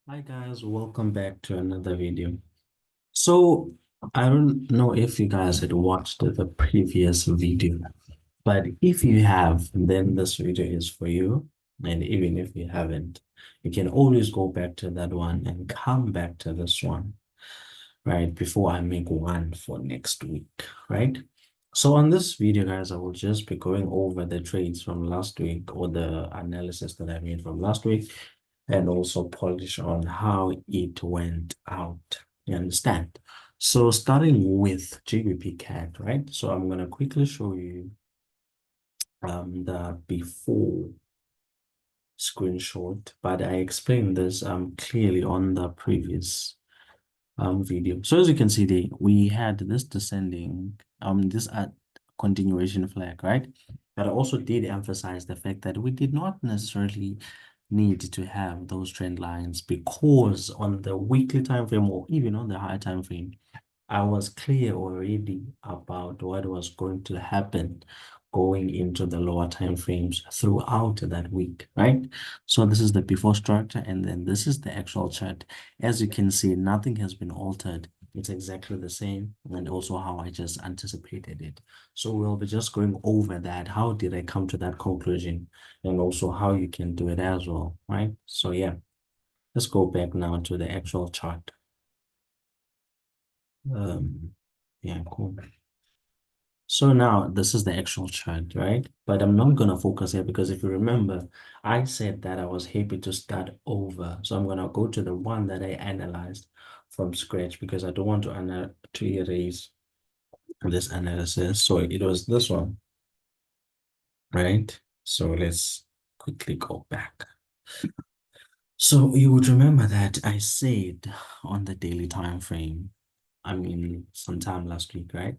Hi guys, welcome back to another video. So I don't know if you guys had watched the previous video, but if you have, then this video is for you. And even if you haven't, you can always go back to that one and come back to this one, right? Before I make one for next week, right? So on this video, guys, I will just be going over the trades from last week or the analysis that I made from last week and also polish on how it went out. You understand? So starting with Gbpcad, right? So I'm gonna quickly show you the before screenshot, but I explained this clearly on the previous video. So as you can see there, we had this descending this continuation flag, right? But I also did emphasize the fact that we did not necessarily need to have those trend lines because on the weekly time frame or even on the higher time frame, I was clear already about what was going to happen going into the lower time frames throughout that week, right? So this is the before structure, and then this is the actual chart. As you can see, nothing has been altered. It's exactly the same, and also how I just anticipated it. So we'll be just going over that. How did I come to that conclusion? And also how you can do it as well, right? So yeah, let's go back now to the actual chart. Yeah, cool. So now this is the actual chart, right? But I'm not gonna focus here because if you remember, I said that I was happy to start over. So I'm gonna go to the one that I analyzed from scratch because I don't want to erase this analysis. So it was this one, right? So let's quickly go back. So you would remember that I said on the daily time frame, I mean sometime last week, right?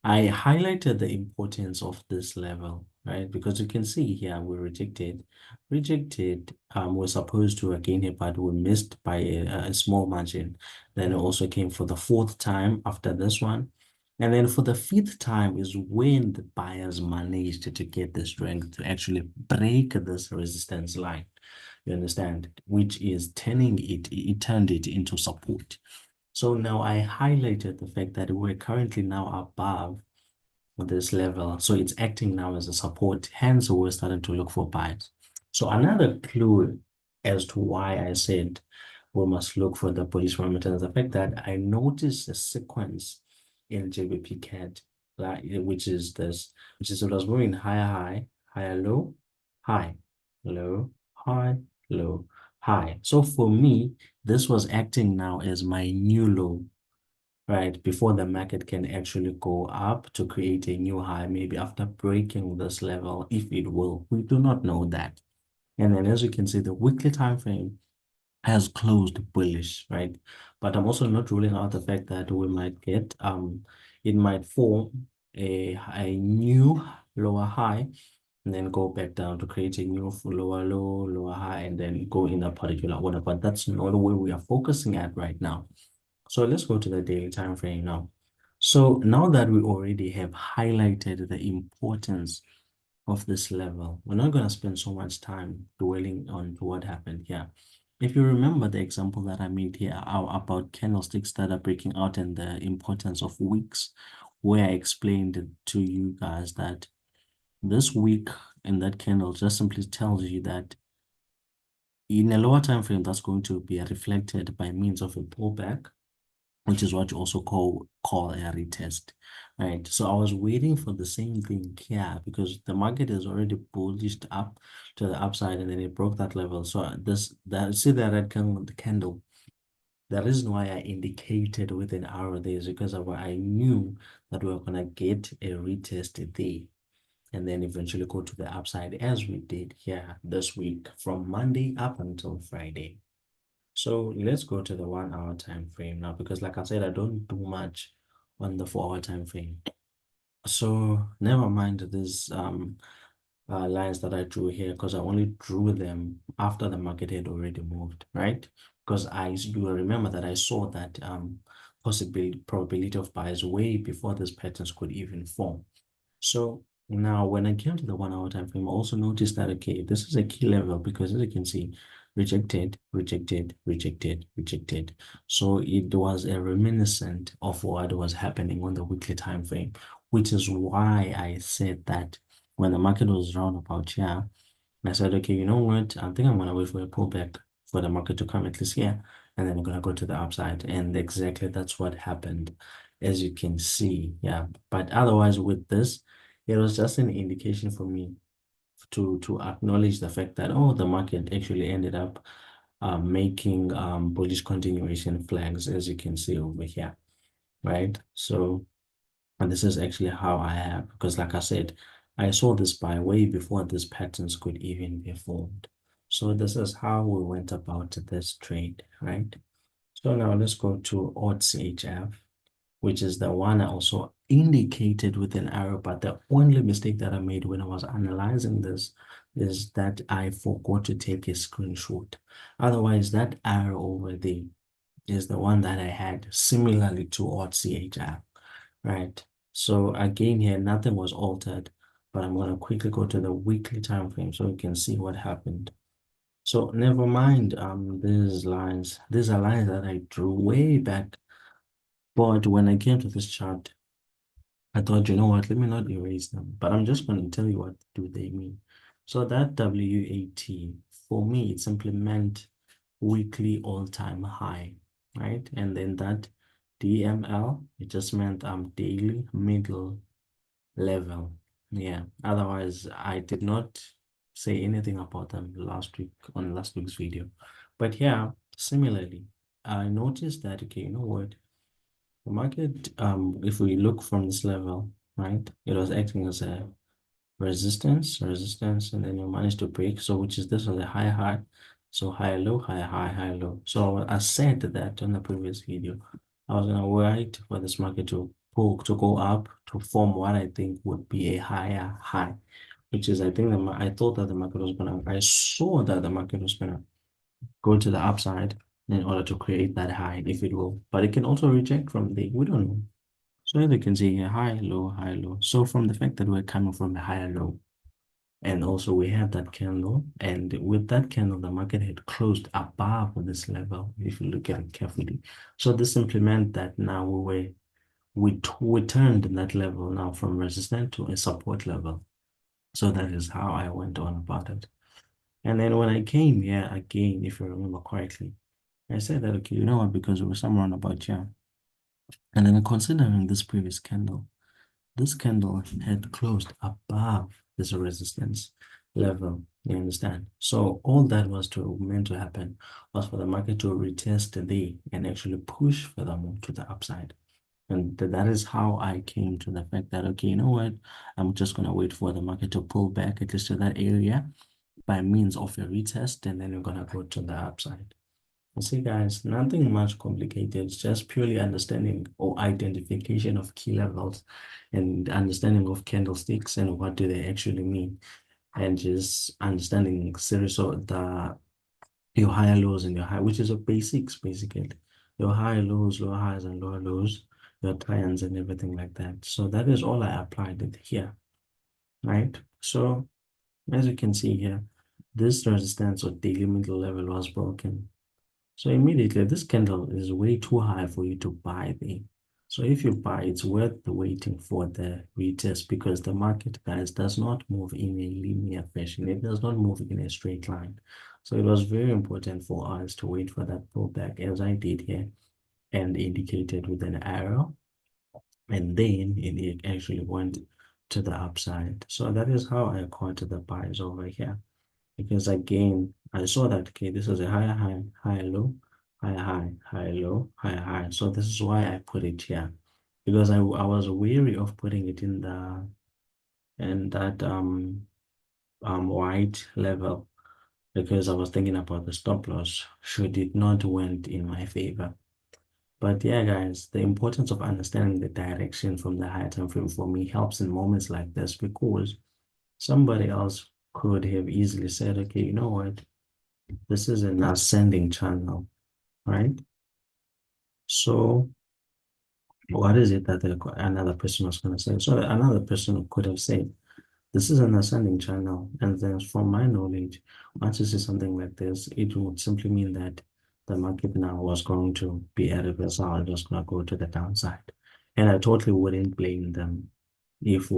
I highlighted the importance of this level, right? Because you can see here we rejected, we're supposed to again here, but we missed by a small margin. Then it also came for the fourth time after this one. And then for the fifth time is when the buyers managed to get the strength to actually break this resistance line. You understand? Which is it turned it into support. So now I highlighted the fact that we're currently now above this level. So it's acting now as a support. Hence, we're starting to look for buys. So another clue as to why I said we must look for the bullish parameter is the fact that I noticed a sequence in Gbpcad, like, which is this, which is it was moving higher, high, higher, low, high, low, high, low, high. So for me, this was acting now as my new low, right? Before the market can actually go up to create a new high, maybe after breaking this level, if it will. We do not know that. And then as you can see, the weekly time frame has closed bullish, right? But I'm also not ruling out the fact that we might get it might form a new lower high and then go back down to create a new lower low, lower high, and then go in a particular order. But that's not where we are focusing at right now. So let's go to the daily time frame now. So now that we already have highlighted the importance of this level, we're not going to spend so much time dwelling on what happened here. If you remember the example that I made here about candlesticks that are breaking out and the importance of wicks, where I explained to you guys that this wick in that candle just simply tells you that in a lower time frame, that's going to be reflected by means of a pullback, which is what you also call a retest, right? So I was waiting for the same thing here because the market is already bullished up to the upside and then it broke that level. So see that red candle. The reason why I indicated with an arrow there is because I knew that we were gonna get a retest there and then eventually go to the upside as we did here this week from Monday up until Friday. So let's go to the 1 hour time frame now because like I said, I don't do much on the 4 hour time frame. So never mind these lines that I drew here because I only drew them after the market had already moved, right? Because you will remember that I saw that probability of buys way before these patterns could even form. So now when I came to the 1 hour time frame, I also noticed that okay, this is a key level because as you can see, rejected, rejected, rejected, rejected. So it was a reminiscent of what was happening on the weekly time frame, which is why I said that when the market was round about here, I said, okay, you know what? I think I'm gonna wait for a pullback for the market to come at least here, and then I'm gonna go to the upside. And exactly that's what happened, as you can see. Yeah. But otherwise, with this, it was just an indication for me to acknowledge the fact that oh, the market actually ended up making bullish continuation flags, as you can see over here, right? So, and this is actually how I have, because like I said, I saw this buy way before these patterns could even be formed. So this is how we went about this trade, right? So now let's go to Audchf, which is the one I also indicated with an arrow. But the only mistake that I made when I was analyzing this is that I forgot to take a screenshot. Otherwise, that arrow over there is the one that I had similarly to Audchf, right? So again here, nothing was altered, but I'm going to quickly go to the weekly time frame so you can see what happened. So never mind these lines. These are lines that I drew way back. But when I came to this chart, I thought, you know what, let me not erase them, but I'm just going to tell you what do they mean. So that WAT, for me, it simply meant weekly all-time high, right? And then that DML, it just meant daily middle level. Yeah, otherwise I did not say anything about them last week on last week's video. But yeah, similarly, I noticed that, okay, you know what? The market, if we look from this level, right, it was acting as a resistance, and then you managed to break. So, which is this was a high high, so high low, high high, high low. So I said that on the previous video, I was gonna wait for this market to pull to go up to form what I think would be a higher high, which is I think I thought that the market was gonna, I saw that the market was gonna go to the upside in order to create that high if it will, but it can also reject from there. We don't know. So as you can see here, high, low, high, low. So from the fact that we're coming from a higher low, and also we have that candle, and with that candle, the market had closed above this level, if you look at it carefully. So this simply meant that now we turned that level now from resistance to a support level. So that is how I went on about it. And then when I came here again, if you remember correctly, I said that, okay, you know what, because we were somewhere about here. And then considering this previous candle, this candle had closed above this resistance level, you understand? So all that was meant to happen was for the market to retest the and actually push furthermore to the upside. And that is how I came to the fact that, okay, you know what? I'm just going to wait for the market to pull back at least to that area by means of a retest, and then we're going to go to the upside. You see, guys, nothing much complicated. It's just purely understanding or identification of key levels and understanding of candlesticks and what do they actually mean. And just understanding series of your higher lows and your high, which is a basics basically. Your high lows, lower highs and lower lows, your triangles and everything like that. So that is all I applied it here, right? So as you can see here, this resistance or daily middle level was broken. So immediately, this candle is way too high for you to buy there. So if you buy, it's worth the waiting for the retest, because the market, guys, does not move in a linear fashion. It does not move in a straight line. So it was very important for us to wait for that pullback, as I did here and indicated with an arrow. And then it actually went to the upside. So that is how I caught the buys over here. Because again, I saw that, okay, this is a higher high, higher low, higher high, higher low, higher high. So this is why I put it here, because I was weary of putting it in that white level, because I was thinking about the stop loss should it not went in my favor. But yeah, guys, the importance of understanding the direction from the higher time frame for me helps in moments like this, because somebody else could have easily said, okay, you know what? This is an ascending channel, right? So what is it that another person was going to say? So another person could have said, This is an ascending channel, and then from my knowledge, once you see something like this, it would simply mean that the market now was going to be a reversal, it was going to go to the downside. And I totally wouldn't blame them if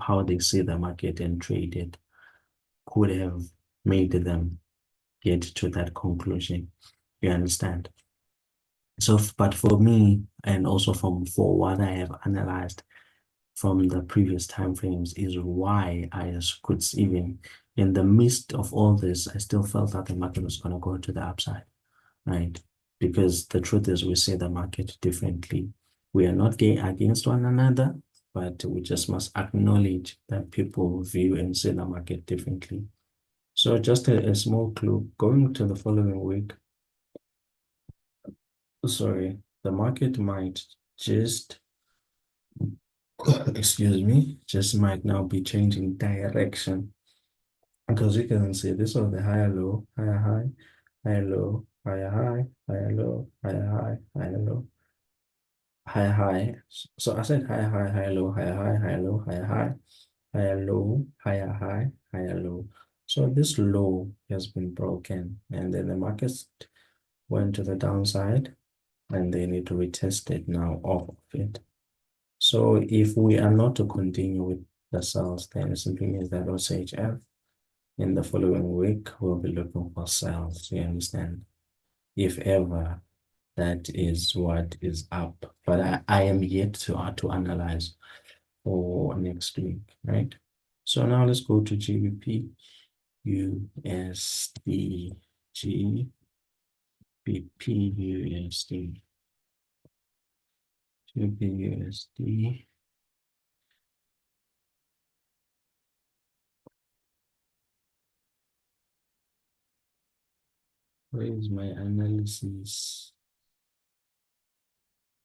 how they see the market and trade it could have made them get to that conclusion. You understand? So, but for me, and also for what I have analyzed from the previous time frames, is why I could even in the midst of all this, I still felt that the market was going to go to the upside, right? Because the truth is, we see the market differently. We are not against one another, but we just must acknowledge that people view and see the market differently. So, just a small clue going to the following week. Sorry, the market might just, excuse me, just might now be changing direction. Because you can see this was the higher low, higher high, higher low, higher high, higher low, higher high, higher low, higher high. So I said higher high, higher low, higher high, higher low, higher high, higher low, higher high, higher low. So this low has been broken, and then the markets went to the downside, and they need to retest it now off of it. So if we are not to continue with the sales, then it simply means that Audchf in the following week we'll be looking for sales. You understand? If ever that is what is up, but I am yet to analyze for next week, right? So now let's go to GBP USD GBP USD GBP USD. Where is my analysis?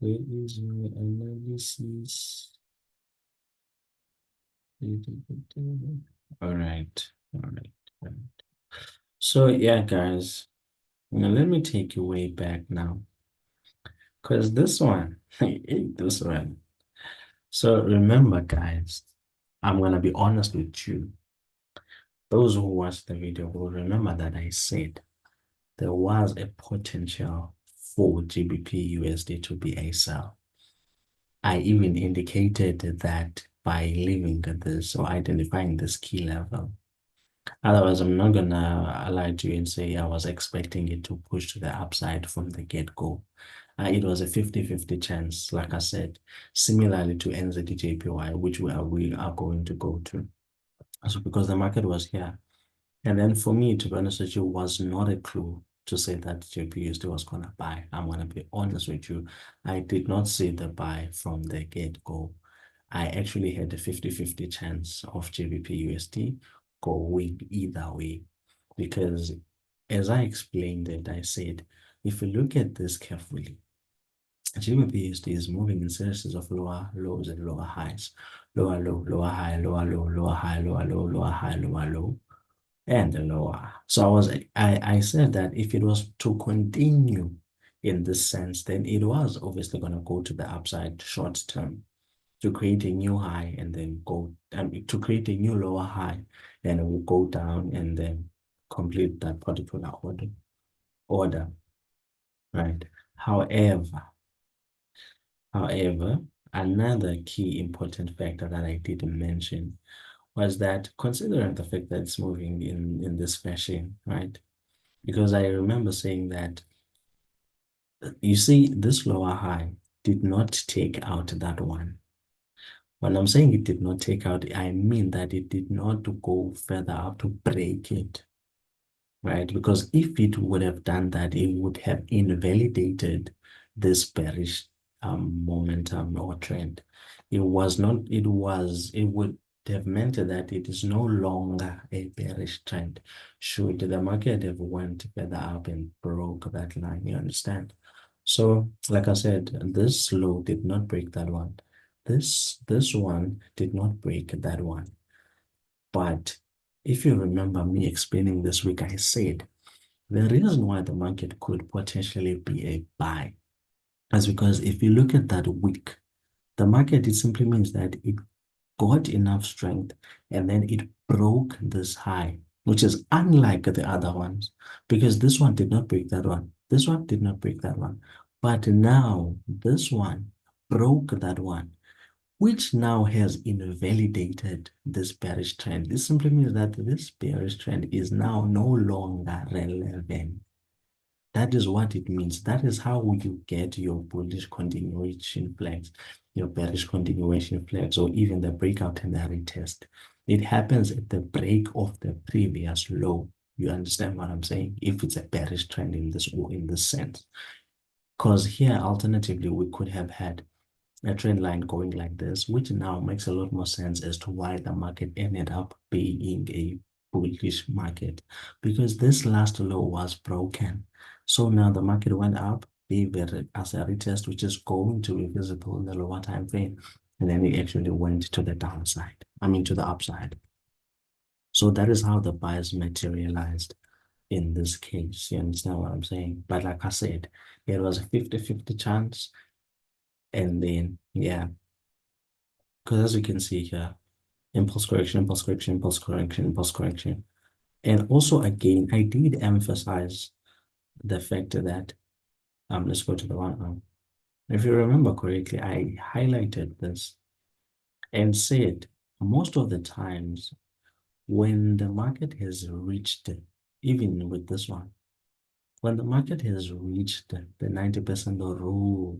Where is my analysis? All right, all right, all right. So yeah, guys, now let me take you way back now, because this one, this one. So remember, guys, I'm gonna be honest with you. Those who watched the video will remember that I said there was a potential for GBP USD to be a sell. I even indicated that by leaving this or identifying this key level. Otherwise, I'm not gonna lie to you and say I was expecting it to push to the upside from the get-go. It was a 50-50 chance, like I said, similarly to NZD-JPY, which we are going to go to. So because the market was here. And then for me, to be honest with you, was not a clue to say that JPUSD was going to buy. I'm going to be honest with you. I did not see the buy from the get-go. I actually had a 50-50 chance of GBP USD going either way. Because as I explained it, I said, if you look at this carefully, GBP USD is moving in series of lower lows and lower highs. Lower low, lower high, lower low, lower high, lower low, lower high, lower low, and the lower. So I said that if it was to continue in this sense, then it was obviously going to go to the upside short term to create a new high and then go to create a new lower high, and it will go down and then complete that particular order, right? However, another key important factor that I didn't mention was that considering the fact that it's moving in this fashion, right? Because I remember saying that, you see, this lower high did not take out that one. When I'm saying it did not take out, I mean that it did not go further up to break it, right? Because if it would have done that, it would have invalidated this bearish momentum or trend. It was not, it would have meant that it is no longer a bearish trend. Should the market have went further up and broke that line, you understand? So, like I said, this low did not break that one. This one did not break that one. But if you remember me explaining this week, I said the reason why the market could potentially be a buy is because if you look at that week, the market, it simply means that got enough strength, and then it broke this high, which is unlike the other ones, because this one did not break that one. This one did not break that one. But now this one broke that one, which now has invalidated this bearish trend. This simply means that this bearish trend is now no longer relevant. That is what it means. That is how you get your bullish continuation flags, your bearish continuation flags, or even the breakout and the retest. It happens at the break of the previous low. You understand what I'm saying? If it's a bearish trend in this or in this sense. Because here, alternatively, we could have had a trend line going like this, which now makes a lot more sense as to why the market ended up being a bullish market, because this last low was broken. So now the market went up, gave it as a retest, which is going to be visible in the lower time frame, and then it actually went to the downside. I mean, to the upside. So that is how the buyers materialized in this case. You understand what I'm saying? But like I said, it was a 50-50 chance. And then, yeah, because as you can see here, impulse correction, impulse correction, impulse correction, impulse correction. And also, again, I did emphasize the fact that, let's go to the one. If you remember correctly, I highlighted this and said most of the times when the market has reached, even with this one, when the market has reached the 90% rule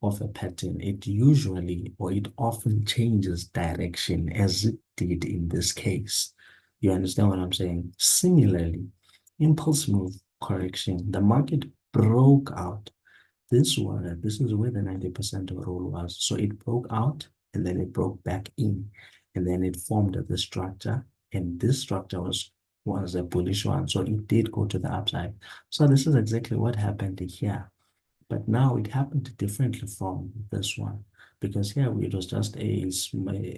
of a pattern, it usually or it often changes direction as it did in this case. You understand what I'm saying? Similarly, impulse move correction, the market broke out. This is where the 90% rule was. So it broke out and then it broke back in and then it formed the structure, and this structure was a bullish one. So it did go to the upside. So this is exactly what happened here. But now it happened differently from this one, because here it was just an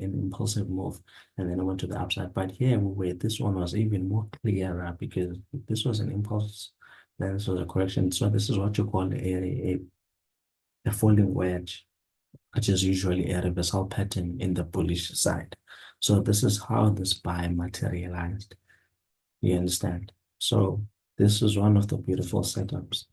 impulsive move and then it went to the upside. But here this one was even more clearer, because this was an impulse, then this was a correction. So this is what you call a falling wedge, which is usually a reversal pattern in the bullish side. So this is how this buy materialized. You understand? So this is one of the beautiful setups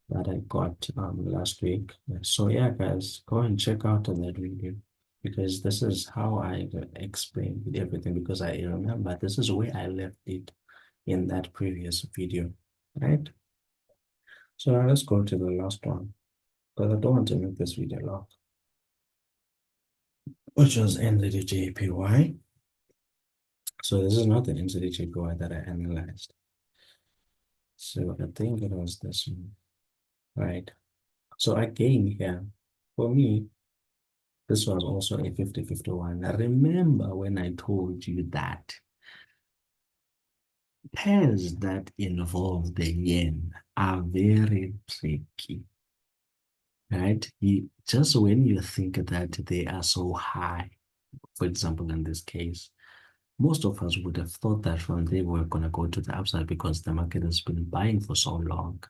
that I got last week. So yeah, guys, go and check out on that video, because this is how I explained everything, because I remember this is where I left it in that previous video, right? So now let's go to the last one, because I don't want to make this video long, which was NZJPY. So this is not the NZJPY that I analyzed. So I think it was this one, right? So again here, for me, this was also a 50-51. Now remember when I told you that pairs that involve the yen are very tricky, right? Just when you think that they are so high, for example, in this case, most of us would have thought that from there we're going to go to the upside because the market has been buying for so long.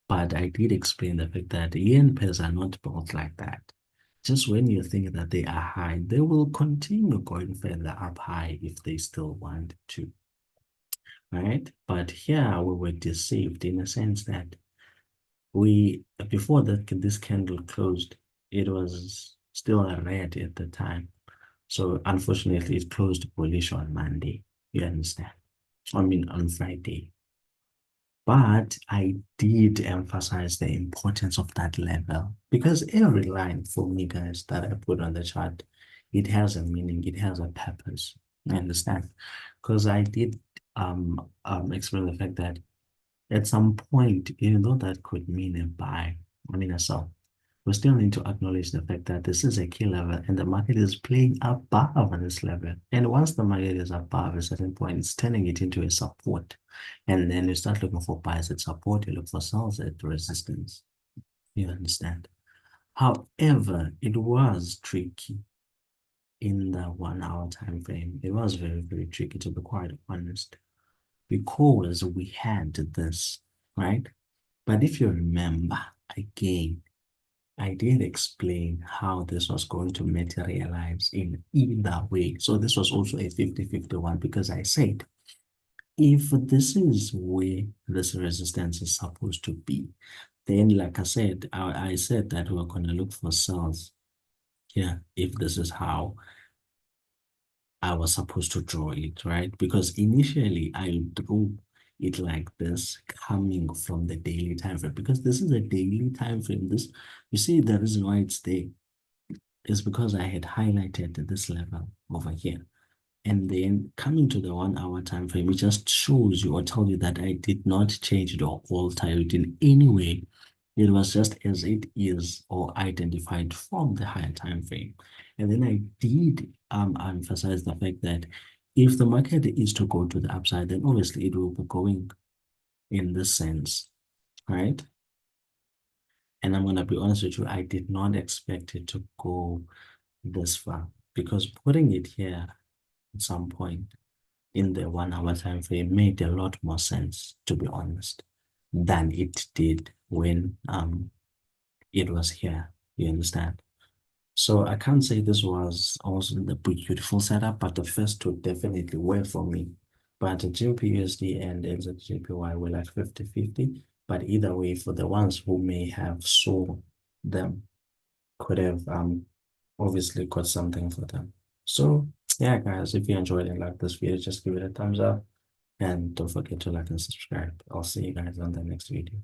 But I did explain the fact that yen pairs are not built like that. Just when you think that they are high, they will continue going further up high if they still want to, right? But here we were deceived in a sense that before that this candle closed, it was still a red at the time. So unfortunately, it closed bullish on Monday. You understand? I mean, on Friday. But I did emphasize the importance of that level, because every line for me, guys, that I put on the chart, it has a meaning, it has a purpose. You understand? Because I did explain the fact that at some point, even though that could mean a buy, I mean a sell, we still need to acknowledge the fact that this is a key level and the market is playing above this level. And once the market is above a certain point, it's turning it into a support. And then you start looking for buys at support, you look for sells at resistance. You understand? However, it was tricky in the 1 hour time frame. It was very, very tricky, to be quite honest, because we had this, right? But if you remember, again, I did explain how this was going to materialize in either way. So this was also a 50-50 one because I said, if this is where this resistance is supposed to be, then like I said, I said that we're going to look for cells here if this is how I was supposed to draw it, right? Because initially I drew it like this coming from the daily time frame because this is a daily time frame. This, you see, the reason why it's there is because I had highlighted this level over here. And then coming to the 1 hour time frame, it just shows you or tell you that I did not change it or alter it in any way. It was just as it is or identified from the higher time frame. And then I did emphasize the fact that if the market is to go to the upside, then obviously it will be going in this sense, right? And I'm going to be honest with you, I did not expect it to go this far because putting it here at some point in the 1 hour time frame made a lot more sense, to be honest, than it did when it was here. You understand? So I can't say this was also the beautiful setup, but the first two definitely were for me. But the GBPUSD and NZJPY were like 50-50. But either way, for the ones who may have saw them, could have obviously got something for them. So yeah, guys, if you enjoyed and like this video, just give it a thumbs up and don't forget to like and subscribe. I'll see you guys on the next video.